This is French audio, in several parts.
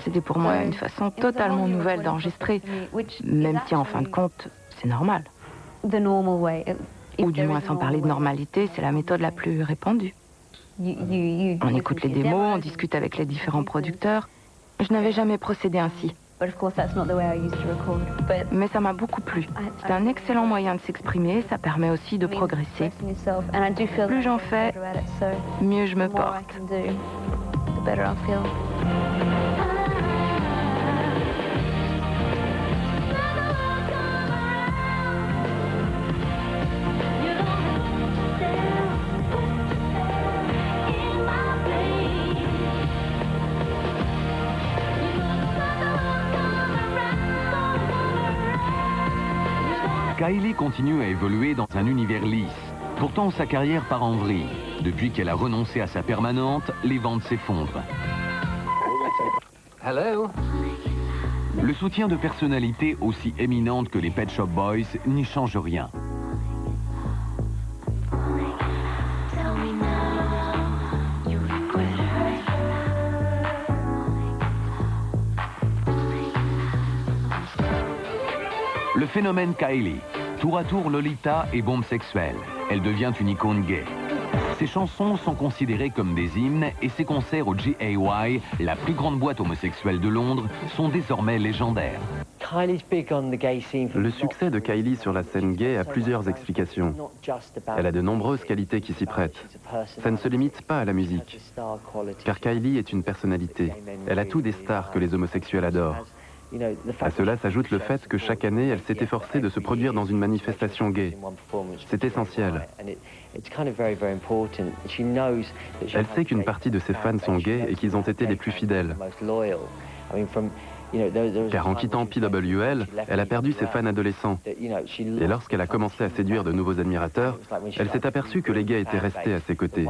C'était pour moi une façon totalement nouvelle d'enregistrer, même si en fin de compte, c'est normal. Ou du moins sans parler de normalité, c'est la méthode la plus répandue. On écoute les démos, on discute avec les différents producteurs. Je n'avais jamais procédé ainsi. Mais ça m'a beaucoup plu. C'est un excellent moyen de s'exprimer, ça permet aussi de progresser. Plus j'en fais, mieux je me porte. Kylie continue à évoluer dans un univers lisse. Pourtant, sa carrière part en vrille. Depuis qu'elle a renoncé à sa permanente, les ventes s'effondrent. Hello. Le soutien de personnalités aussi éminentes que les Pet Shop Boys n'y change rien. Le phénomène Kylie. Tour à tour Lolita et bombe sexuelle. Elle devient une icône gay. Ses chansons sont considérées comme des hymnes et ses concerts au GAY, la plus grande boîte homosexuelle de Londres, sont désormais légendaires. Le succès de Kylie sur la scène gay a plusieurs explications. Elle a de nombreuses qualités qui s'y prêtent. Ça ne se limite pas à la musique. Car Kylie est une personnalité. Elle a tout des stars que les homosexuels adorent. À cela s'ajoute le fait que chaque année, elle s'est efforcée de se produire dans une manifestation gay. C'est essentiel. Elle sait qu'une partie de ses fans sont gays et qu'ils ont été les plus fidèles. Car en quittant PWL, elle a perdu ses fans adolescents. Et lorsqu'elle a commencé à séduire de nouveaux admirateurs, elle s'est aperçue que les gays étaient restés à ses côtés.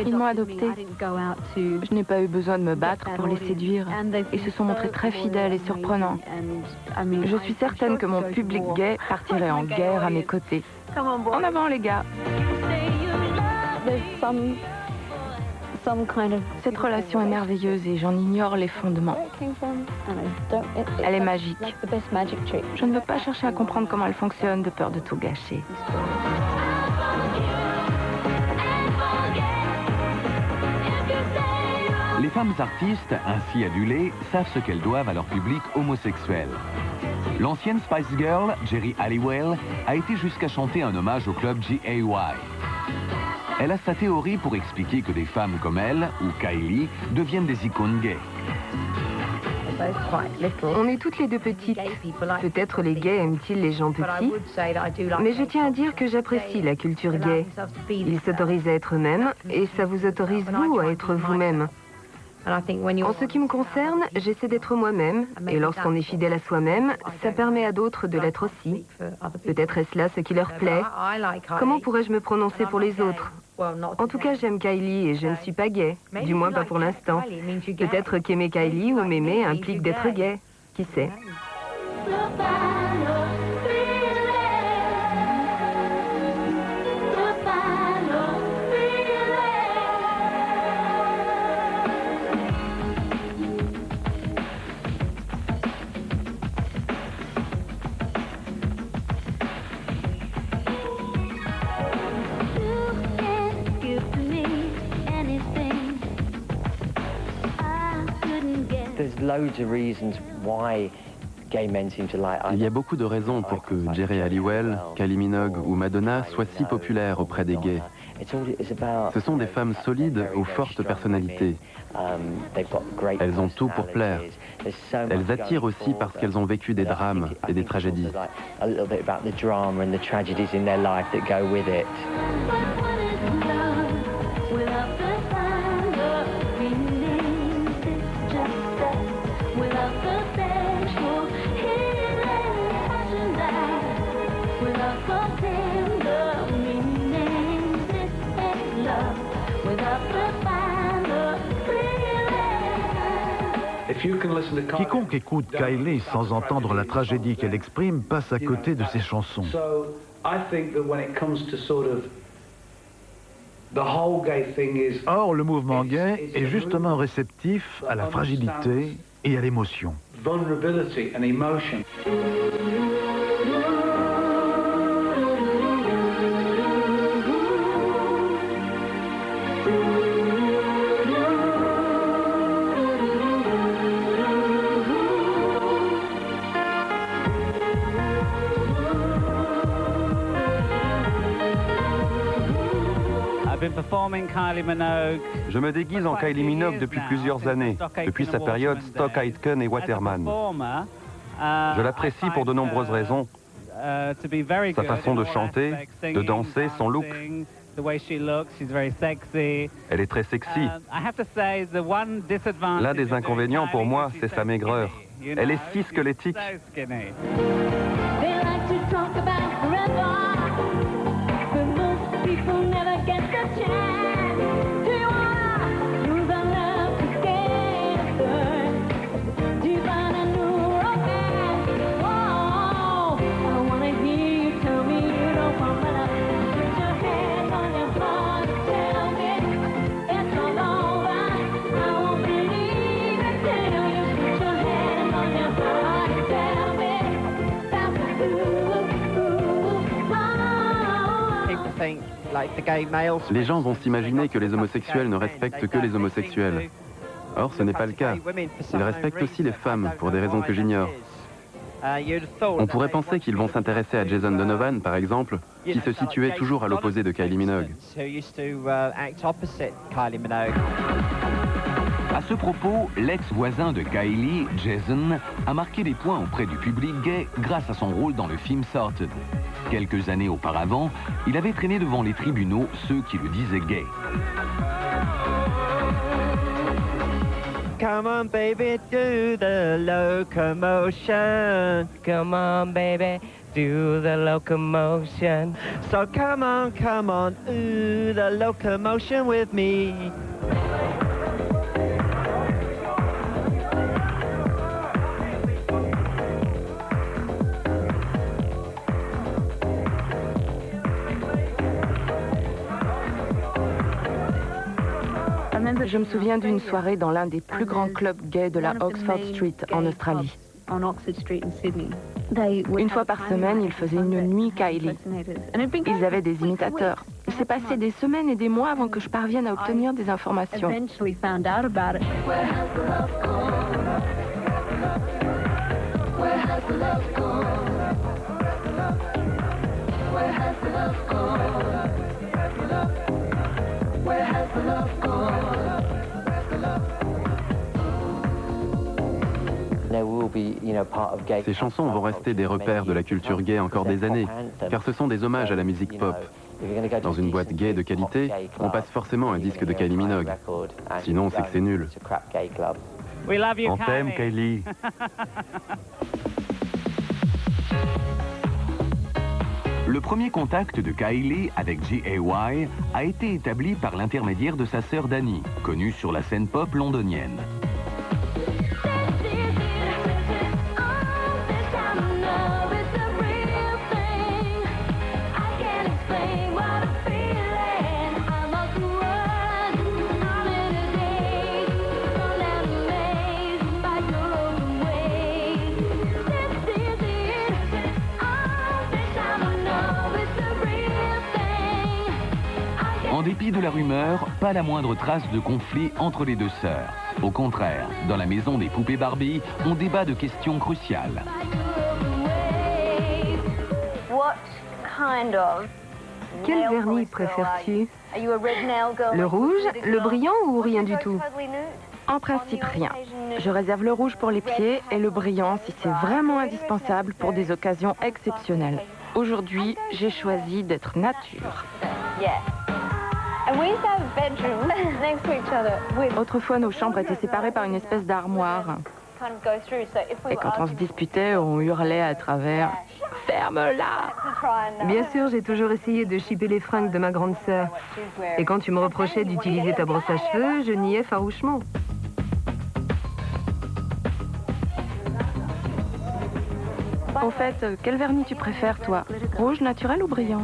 Ils m'ont adoptée. Je n'ai pas eu besoin de me battre pour les séduire. Ils se sont montrés très fidèles et surprenants. Je suis certaine que mon public gay partirait en guerre à mes côtés. En avant les gars. Cette relation est merveilleuse et j'en ignore les fondements. Elle est magique. Je ne veux pas chercher à comprendre comment elle fonctionne de peur de tout gâcher. Les femmes artistes, ainsi adulées, savent ce qu'elles doivent à leur public homosexuel. L'ancienne Spice Girl, Geri Halliwell, a été jusqu'à chanter un hommage au club GAY. Elle a sa théorie pour expliquer que des femmes comme elle, ou Kylie, deviennent des icônes gays. On est toutes les deux petites. Peut-être les gays aiment-ils les gens petits, mais je tiens à dire que j'apprécie la culture gay. Ils s'autorisent à être eux-mêmes et ça vous autorise vous à être vous-même. En ce qui me concerne, j'essaie d'être moi-même, et lorsqu'on est fidèle à soi-même, ça permet à d'autres de l'être aussi. Peut-être est-ce là ce qui leur plaît. Comment pourrais-je me prononcer pour les autres? En tout cas, j'aime Kylie et je ne suis pas gay, du moins pas pour l'instant. Peut-être qu'aimer Kylie ou m'aimer implique d'être gay, qui sait. Il y a beaucoup de raisons pour que Geri Halliwell, Kylie Minogue ou Madonna soient si populaires auprès des gays. Ce sont des femmes solides aux fortes personnalités. Elles ont tout pour plaire. Elles attirent aussi parce qu'elles ont vécu des drames et des tragédies. Love. Quiconque écoute Kylie sans entendre la tragédie qu'elle exprime passe à côté de ses chansons. Or, le mouvement gay est justement réceptif à la fragilité et à l'émotion. Je me déguise en Kylie Minogue depuis plusieurs années, depuis sa période Stock Aitken et Waterman. Je l'apprécie pour de nombreuses raisons. Sa façon de chanter, de danser, son look. Elle est très sexy. L'un des inconvénients pour moi, c'est sa maigreur. Elle est si squelettique. Les gens vont s'imaginer que les homosexuels ne respectent que les homosexuels. Or, ce n'est pas le cas. Ils respectent aussi les femmes, pour des raisons que j'ignore. On pourrait penser qu'ils vont s'intéresser à Jason Donovan, par exemple, qui se situait toujours à l'opposé de Kylie Minogue. À ce propos, l'ex-voisin de Kylie, Jason, a marqué des points auprès du public gay grâce à son rôle dans le film Sorted. Quelques années auparavant, il avait traîné devant les tribunaux ceux qui le disaient gay. Come on, baby, do the locomotion. Come on, baby, do the locomotion. So come on, ooh, the locomotion with me. Je me souviens d'une soirée dans l'un des plus grands clubs gays de la Oxford Street en Australie. Une fois par semaine, ils faisaient une nuit Kylie. Ils avaient des imitateurs. Il s'est passé des semaines et des mois avant que je parvienne à obtenir des informations. Ces chansons vont rester des repères de la culture gay encore des années, car ce sont des hommages à la musique pop. Dans une boîte gay de qualité, on passe forcément un disque de Kylie Minogue. Sinon, c'est que c'est nul. On t'aime, Kylie. Le premier contact de Kylie avec G.A.Y. a été établi par l'intermédiaire de sa sœur Dani, connue sur la scène pop londonienne. En dépit de la rumeur, pas la moindre trace de conflit entre les deux sœurs. Au contraire, dans la maison des poupées Barbie, on débat de questions cruciales. Quel vernis préfères-tu? Le rouge, le brillant ou rien du tout? En principe, rien. Je réserve le rouge pour les pieds et le brillant si c'est vraiment indispensable pour des occasions exceptionnelles. Aujourd'hui, j'ai choisi d'être nature. Autrefois, nos chambres étaient séparées par une espèce d'armoire. Et quand on se disputait, on hurlait à travers « Ferme-la !» Bien sûr, j'ai toujours essayé de chipper les fringues de ma grande sœur. Et quand tu me reprochais d'utiliser ta brosse à cheveux, je niais farouchement. Au fait, quel vernis tu préfères, toi? Rouge, naturel ou brillant?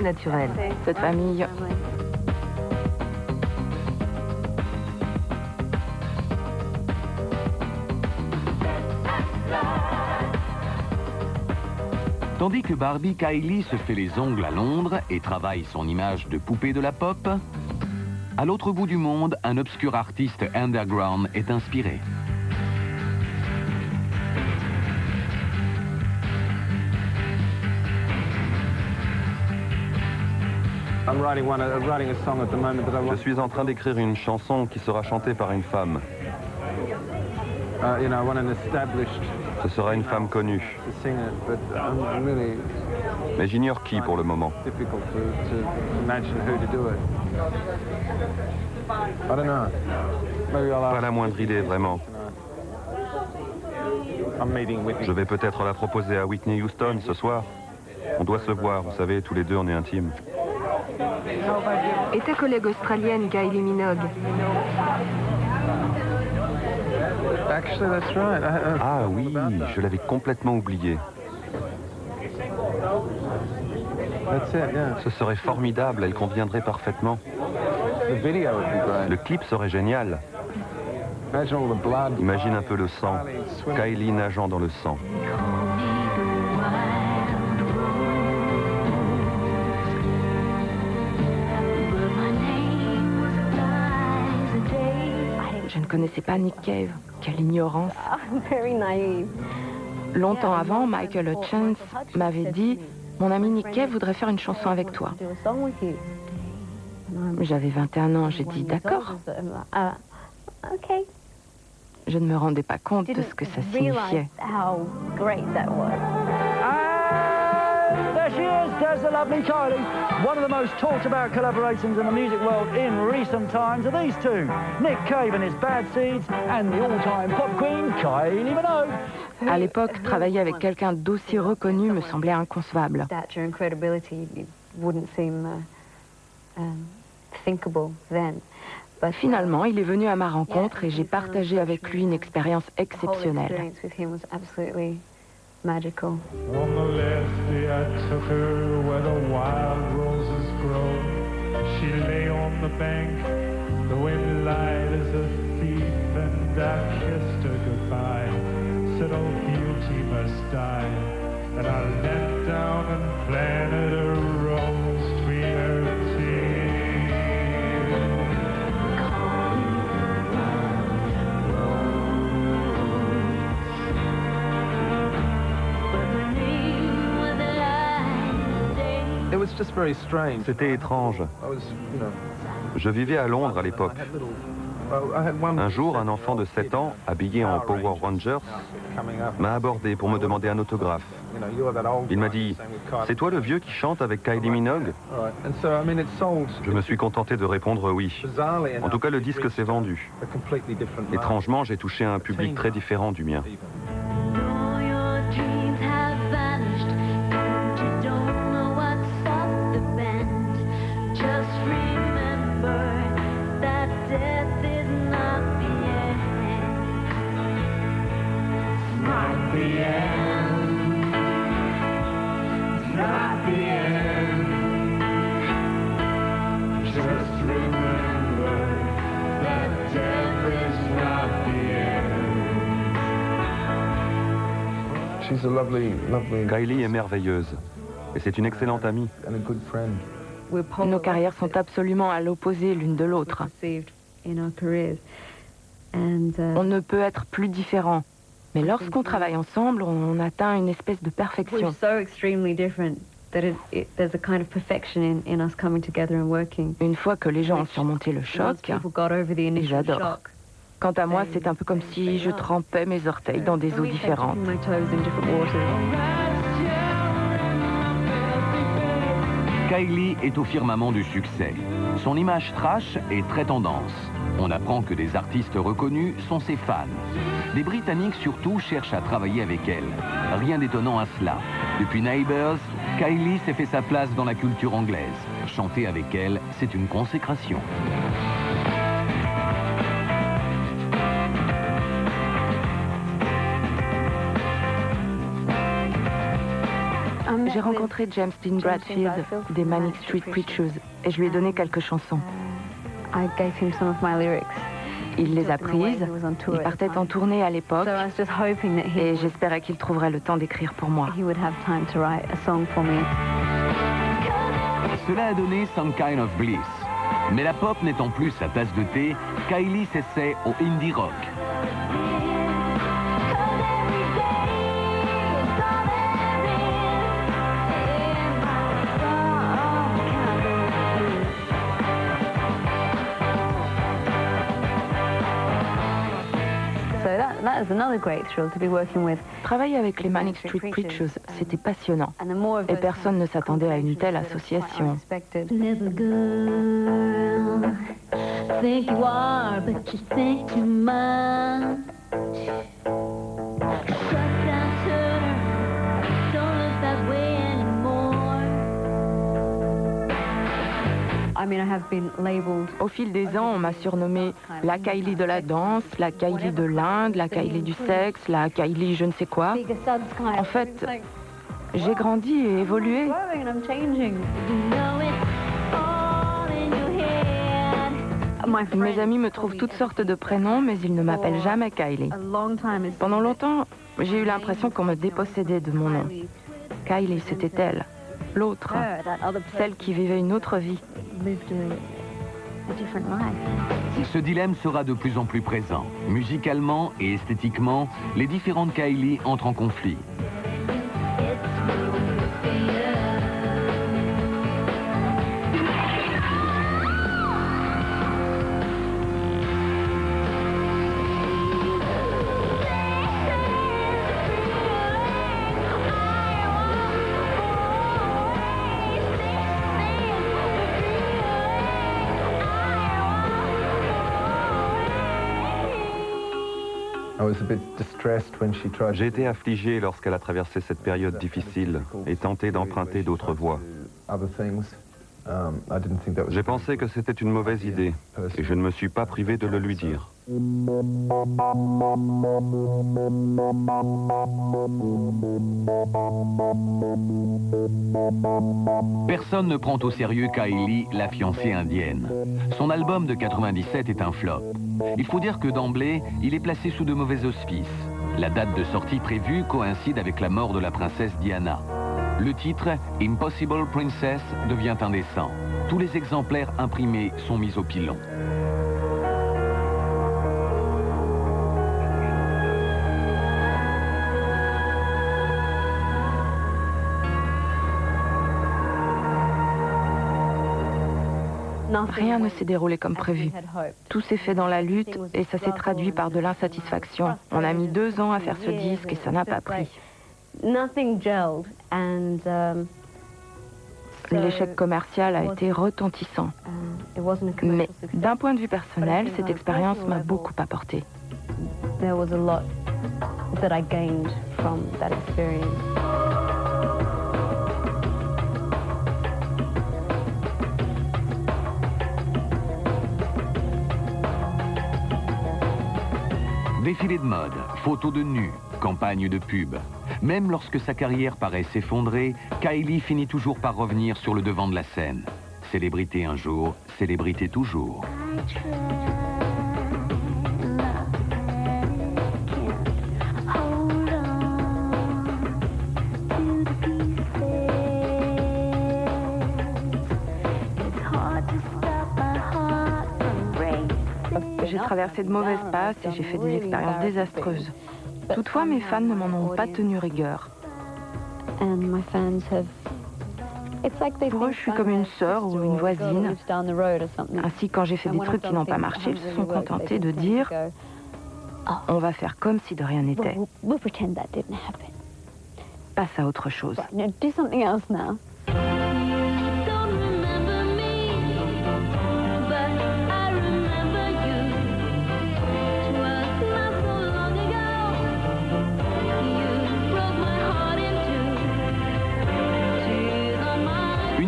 Naturel. Cette famille. Tandis que Barbie Kylie se fait les ongles à Londres et travaille son image de poupée de la pop, à l'autre bout du monde, un obscur artiste underground est inspiré. Je suis en train d'écrire une chanson qui sera chantée par une femme. Ce sera une femme connue. Mais j'ignore qui pour le moment. Pas la moindre idée, vraiment. Je vais peut-être la proposer à Whitney Houston ce soir. On doit se voir, vous savez, tous les deux on est intimes. Et ta collègue australienne, Kylie Minogue? Ah oui, je l'avais complètement oublié. Ce serait formidable, elle conviendrait parfaitement. Le clip serait génial. Imagine un peu le sang. Kylie nageant dans le sang. Je ne connaissais pas Nick Cave. Quelle ignorance. Longtemps avant, Michael Hutchence m'avait dit « Mon ami Nick Cave voudrait faire une chanson avec toi. » J'avais 21 ans, j'ai dit « D'accord. » Je ne me rendais pas compte de ce que ça signifiait. There she is, there's the lovely Kylie. One of the most talked about collaborations in the music world in recent times are these two, Nick Cave and his Bad Seeds, and the all-time pop queen, Kylie Minogue. À l'époque, travailler avec quelqu'un d'aussi reconnu me semblait inconcevable. Finalement, il est venu à ma rencontre et j'ai partagé avec lui une expérience exceptionnelle. Magical. On the last day I took her where the wild roses grow. She lay on the bank, the wind lied as a thief, and I kissed her goodbye. Said, oh, beauty must die. And I leant down and planted a rose between her teeth. C'était étrange. Je vivais à Londres à l'époque. Un jour, un enfant de 7 ans, habillé en Power Rangers, m'a abordé pour me demander un autographe. Il m'a dit « C'est toi le vieux qui chante avec Kylie Minogue ?» Je me suis contenté de répondre oui. En tout cas, le disque s'est vendu. Étrangement, j'ai touché un public très différent du mien. Kylie est merveilleuse et c'est une excellente amie. Nos carrières sont absolument à l'opposé l'une de l'autre. On ne peut être plus différents, mais lorsqu'on travaille ensemble, on atteint une espèce de perfection. Une fois que les gens ont surmonté le choc, j'adore. Quant à moi, c'est un peu comme si je trempais mes orteils dans des eaux différentes. Kylie est au firmament du succès. Son image trash est très tendance. On apprend que des artistes reconnus sont ses fans. Des Britanniques surtout cherchent à travailler avec elle. Rien d'étonnant à cela. Depuis Neighbours, Kylie s'est fait sa place dans la culture anglaise. Chanter avec elle, c'est une consécration. J'ai rencontré James Dean Bradfield des Manic Street Preachers et je lui ai donné quelques chansons. Il les a prises, il partait en tournée à l'époque et j'espérais qu'il trouverait le temps d'écrire pour moi. Cela a donné Some Kind of Bliss. Mais la pop n'étant plus sa tasse de thé, Kylie s'essaie au indie rock. Travailler avec les Manic Street Preachers, c'était passionnant. Et personne ne s'attendait à une telle association. Au fil des ans, on m'a surnommée la Kylie de la danse, la Kylie de l'Inde, la Kylie du sexe, la Kylie je ne sais quoi. En fait, j'ai grandi et évolué. Mes amis me trouvent toutes sortes de prénoms, mais ils ne m'appellent jamais Kylie. Pendant longtemps, j'ai eu l'impression qu'on me dépossédait de mon nom. Kylie, c'était elle, l'autre, celle qui vivait une autre vie. Ce dilemme sera de plus en plus présent. Musicalement et esthétiquement, les différentes Kylie entrent en conflit. J'ai été affligé lorsqu'elle a traversé cette période difficile et tenté d'emprunter d'autres voies. J'ai pensé que c'était une mauvaise idée et je ne me suis pas privé de le lui dire. Personne ne prend au sérieux Kylie, la fiancée indienne. Son album de 97 est un flop. Il faut dire que d'emblée, il est placé sous de mauvais auspices. La date de sortie prévue coïncide avec la mort de la princesse Diana. Le titre, Impossible Princess, devient indécent. Tous les exemplaires imprimés sont mis au pilon. Rien ne s'est déroulé comme prévu. Tout s'est fait dans la lutte et ça s'est traduit par de l'insatisfaction. On a mis 2 ans à faire ce disque et ça n'a pas pris. L'échec commercial a été retentissant. Mais d'un point de vue personnel, cette expérience m'a beaucoup apporté. Défilé de mode, photos de nus, campagne de pub. Même lorsque sa carrière paraît s'effondrer, Kylie finit toujours par revenir sur le devant de la scène. Célébrité un jour, célébrité toujours. J'ai traversé de mauvaises passes et j'ai fait des expériences désastreuses. Toutefois, mes fans ne m'en ont pas tenu rigueur. Pour eux, je suis comme une sœur ou une voisine. Ainsi, quand j'ai fait des trucs qui n'ont pas marché, ils se sont contentés de dire « On va faire comme si de rien n'était. » Passe à autre chose.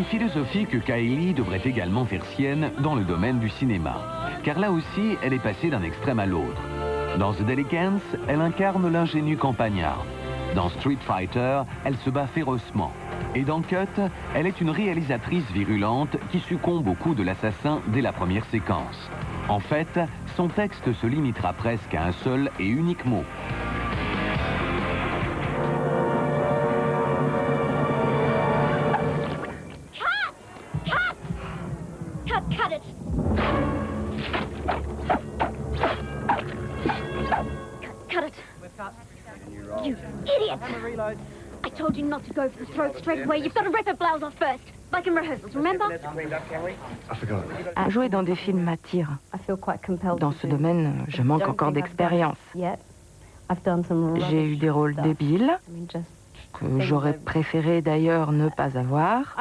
Philosophie que Kylie devrait également faire sienne dans le domaine du cinéma. Car là aussi, elle est passée d'un extrême à l'autre. Dans The Delicants, elle incarne l'ingénue campagnarde. Dans Street Fighter, elle se bat férocement. Et dans Cut, elle est une réalisatrice virulente qui succombe au coup de l'assassin dès la première séquence. En fait, son texte se limitera presque à un seul et unique mot. Cut it! Cut it! You idiot! I told you not to go for the throat straight away. You've got to rip her blouse off first. Like in rehearsals, remember? Jouer dans des films m'attire. Dans ce domaine, je manque encore d'expérience. J'ai eu des rôles débiles, que j'aurais préféré d'ailleurs ne pas avoir.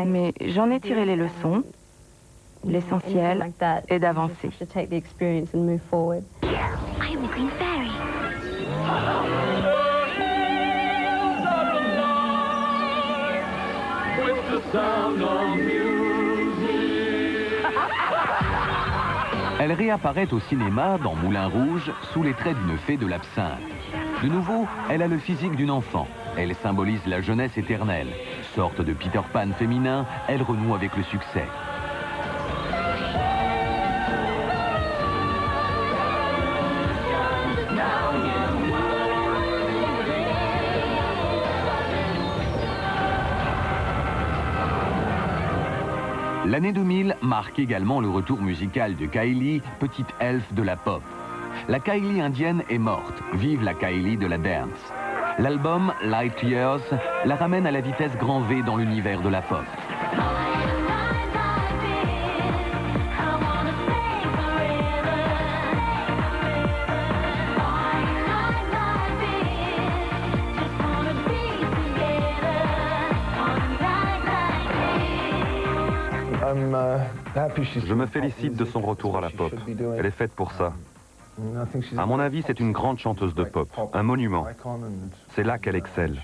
Mais j'en ai tiré les leçons. L'essentiel est d'avancer. I am the Green Fairy. Elle réapparaît au cinéma dans Moulin Rouge sous les traits d'une fée de l'absinthe. De nouveau, elle a le physique d'une enfant. Elle symbolise la jeunesse éternelle. Sorte de Peter Pan féminin, elle renoue avec le succès. L'année 2000 marque également le retour musical de Kylie, petite elfe de la pop. La Kylie indienne est morte, vive la Kylie de la dance. L'album Light Years la ramène à la vitesse grand V dans l'univers de la pop. Je me félicite de son retour à la pop. Elle est faite pour ça. À mon avis, c'est une grande chanteuse de pop, un monument. C'est là qu'elle excelle.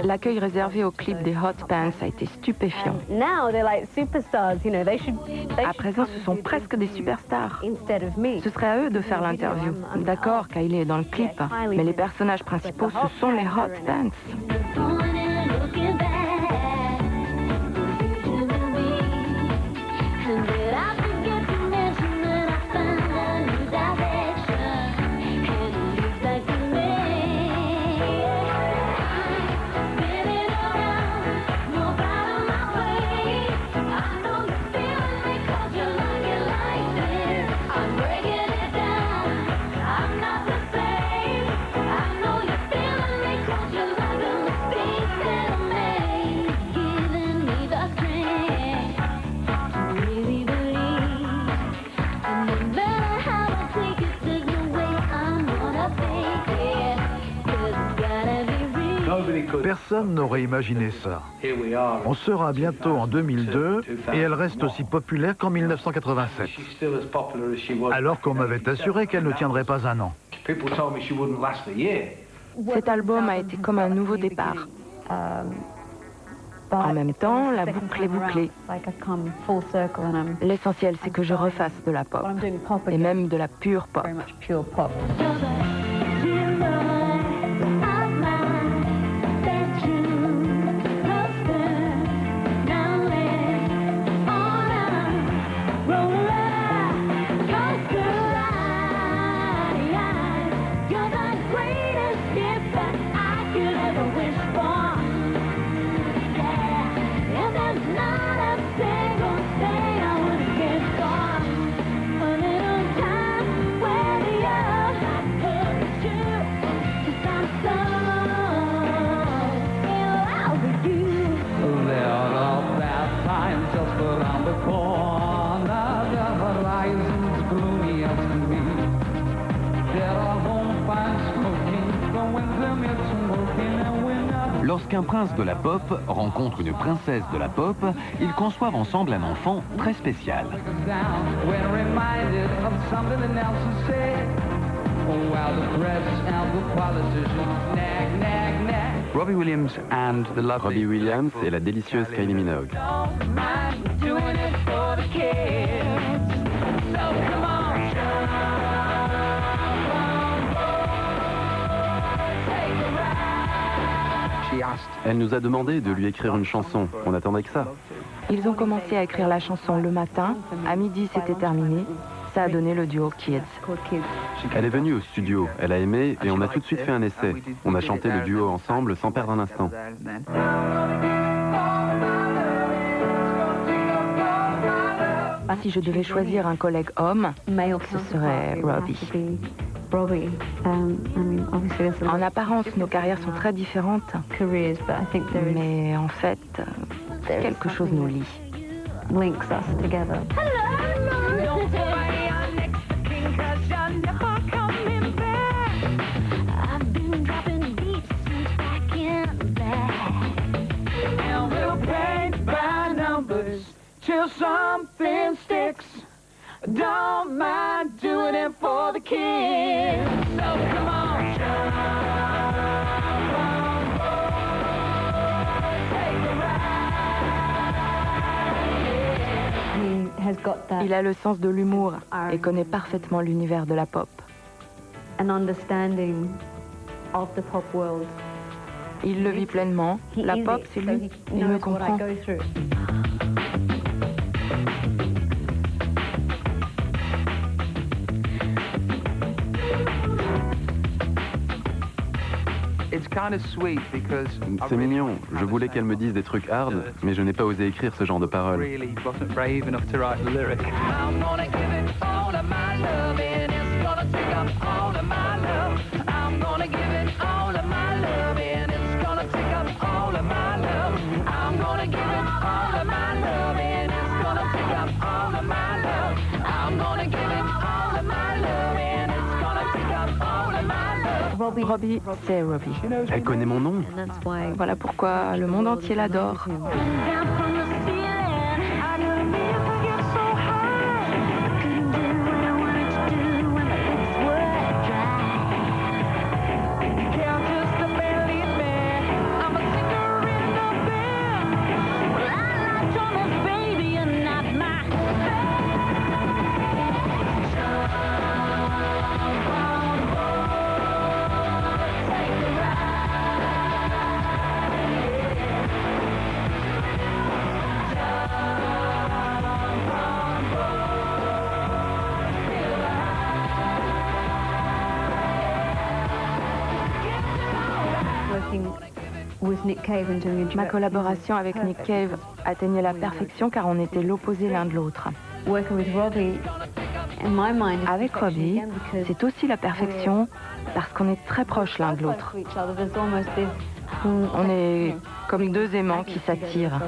L'accueil réservé au clip des Hot Pants a été stupéfiant. À présent, ce sont presque des superstars. Ce serait à eux de faire l'interview. D'accord, Kylie est dans le clip, mais les personnages principaux, ce sont les Hot Pants. Personne n'aurait imaginé ça. On sera bientôt en 2002 et elle reste aussi populaire qu'en 1987. Alors qu'on m'avait assuré qu'elle ne tiendrait pas un an. Cet album a été comme un nouveau départ. En même temps, la boucle est bouclée. L'essentiel, c'est que je refasse de la pop, et même de la pure pop. Lorsqu'un prince de la pop rencontre une princesse de la pop, ils conçoivent ensemble un enfant très spécial. Robbie Williams et la délicieuse Kylie Minogue. Elle nous a demandé de lui écrire une chanson. On attendait que ça. Ils ont commencé à écrire la chanson le matin. À midi, c'était terminé. Ça a donné le duo Kids. Elle est venue au studio, elle a aimé et on a tout de suite fait un essai. On a chanté le duo ensemble sans perdre un instant. Si je devais choisir un collègue homme, ce serait Robbie. En apparence, nos carrières sont très différentes, mais en fait, quelque chose nous lie. Till something sticks. Don't mind doing it for the kids. So come on, Il a le sens de l'humour et connaît parfaitement l'univers de la pop. Il le vit pleinement. La pop, c'est lui. Il me comprend. C'est mignon, je voulais qu'elle me dise des trucs hard, mais je n'ai pas osé écrire ce genre de paroles. Robbie, c'est Robbie. Elle connaît mon nom. Voilà pourquoi le monde entier l'adore. Ma collaboration avec Nick Cave atteignait la perfection car on était l'opposé l'un de l'autre. Avec Robbie, c'est aussi la perfection parce qu'on est très proches l'un de l'autre. On est comme deux aimants qui s'attirent.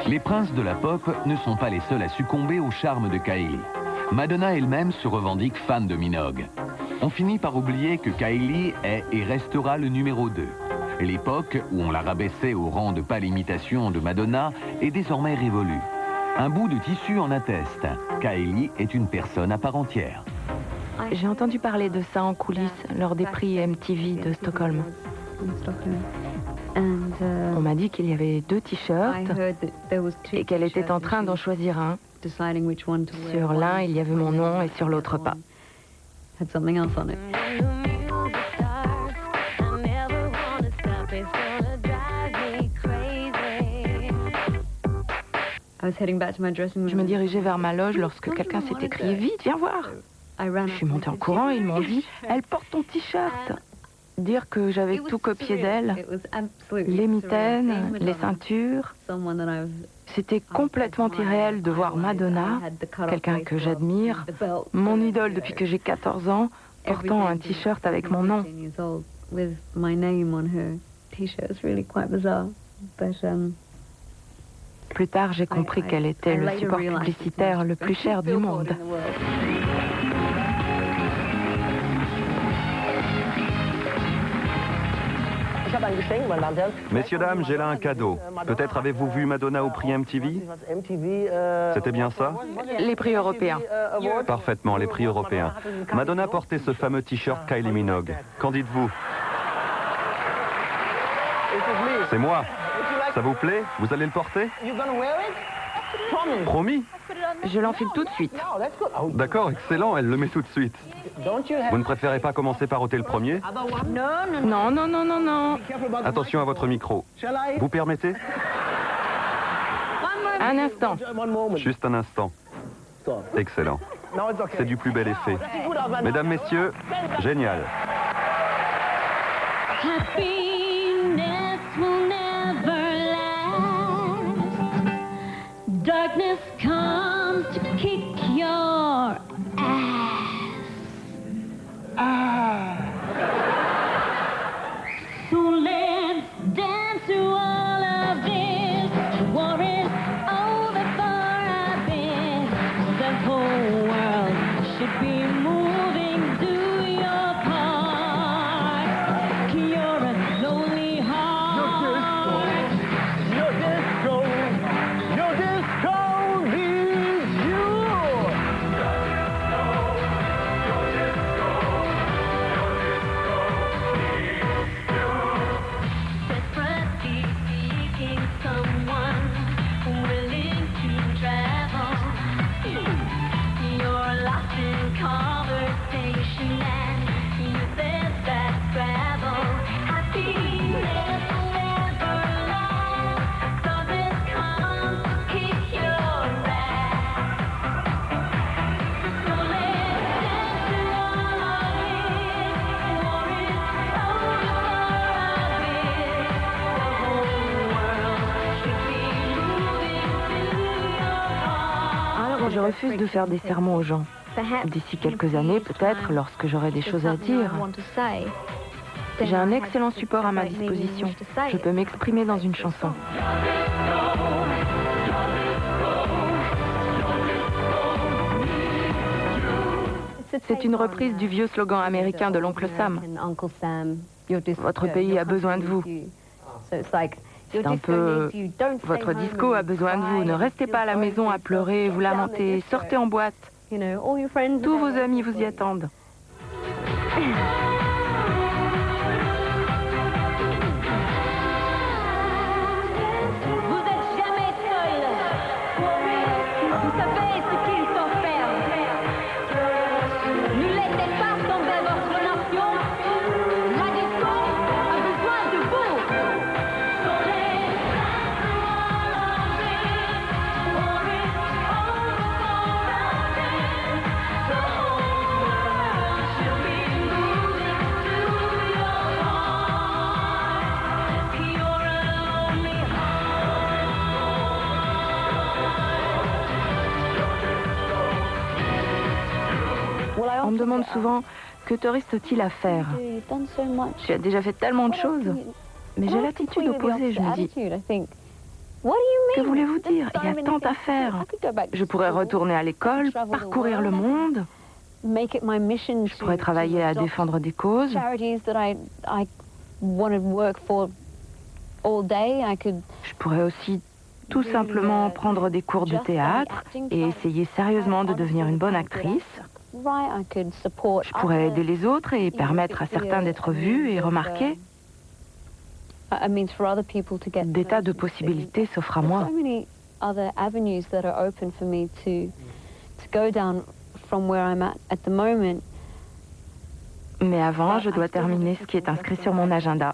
Les princes de la pop ne sont pas les seuls à succomber au charme de Kylie. Madonna elle-même se revendique fan de Minogue. On finit par oublier que Kylie est et restera le numéro 2. L'époque où on la rabaissait au rang de pâle imitation de Madonna est désormais révolue. Un bout de tissu en atteste. Kylie est une personne à part entière. J'ai entendu parler de ça en coulisses lors des prix MTV de Stockholm. On m'a dit qu'il y avait 2 t-shirts et qu'elle était en train d'en choisir un. Sur l'un, il y avait mon nom et sur l'autre pas. Je me dirigeais vers ma loge lorsque quelqu'un s'est écrié « Vite, viens voir !» Je suis montée en courant et ils m'ont dit « Elle porte ton t-shirt !» Dire que j'avais tout copié d'elle, les mitaines, les ceintures. C'était complètement irréel de voir Madonna, quelqu'un que j'admire, mon idole depuis que j'ai 14 ans, portant un t-shirt avec mon nom. Plus tard, j'ai compris qu'elle était le support publicitaire le plus cher du monde. Messieurs, dames, j'ai là un cadeau. Peut-être avez-vous vu Madonna au prix MTV? C'était bien ça? Les prix européens. Parfaitement, les prix européens. Madonna portait ce fameux t-shirt Kylie Minogue. Qu'en dites-vous? C'est moi. Ça vous plaît? Vous allez le porter? Promis? Je l'enfile tout de suite. D'accord, excellent, elle le met tout de suite. Vous ne préférez pas commencer par ôter le premier? Non, non, non, non, non. Attention à votre micro. Vous permettez? Un instant. Juste un instant. Excellent. C'est du plus bel effet. Mesdames, messieurs, génial. Happiness will never last. Darkness comes to kick your ass. So let's dance through all of this. The war is over for a bit. The whole world should be moving to your part. You're a lonely heart. Your disco needs you. Desperately seeking someone willing to travel. You're lost in conversation and you said that travel. Happiness will never last. Darkness comes to kick your ass. So let's dance through all of it. War is over for a bit. The whole world should be moving to your heart. Je refuse de faire des sermons aux gens. D'ici quelques années, peut-être, lorsque j'aurai des choses à dire, j'ai un excellent support à ma disposition. Je peux m'exprimer dans une chanson. C'est une reprise du vieux slogan américain de l'oncle Sam. Votre pays a besoin de vous. C'est un peu... Votre disco a besoin de vous. Ne restez pas à la maison à pleurer, vous lamenter. Sortez en boîte. Tous vos amis vous y attendent. Vous êtes jamais seul. Vous savez ce qu'il faut faire. Ne laissez pas tomber votre relation. La disco a besoin de vous. So let's dance through all of it. War is over for a bit. The whole world should be moving to your heart. You're a lonely On me demande souvent, que te reste-t-il à faire? Tu as déjà fait tellement de choses. Mais j'ai l'attitude opposée, je me dis. Que voulez-vous dire? Il y a tant à faire. Je pourrais retourner à l'école, parcourir le monde. Je pourrais travailler à défendre des causes. Je pourrais aussi tout simplement prendre des cours de théâtre et essayer sérieusement de devenir une bonne actrice. Je pourrais aider les autres et permettre à certains d'être vus et remarqués. Des tas de possibilités s'offrent à moi. Mais avant, je dois terminer ce qui est inscrit sur mon agenda.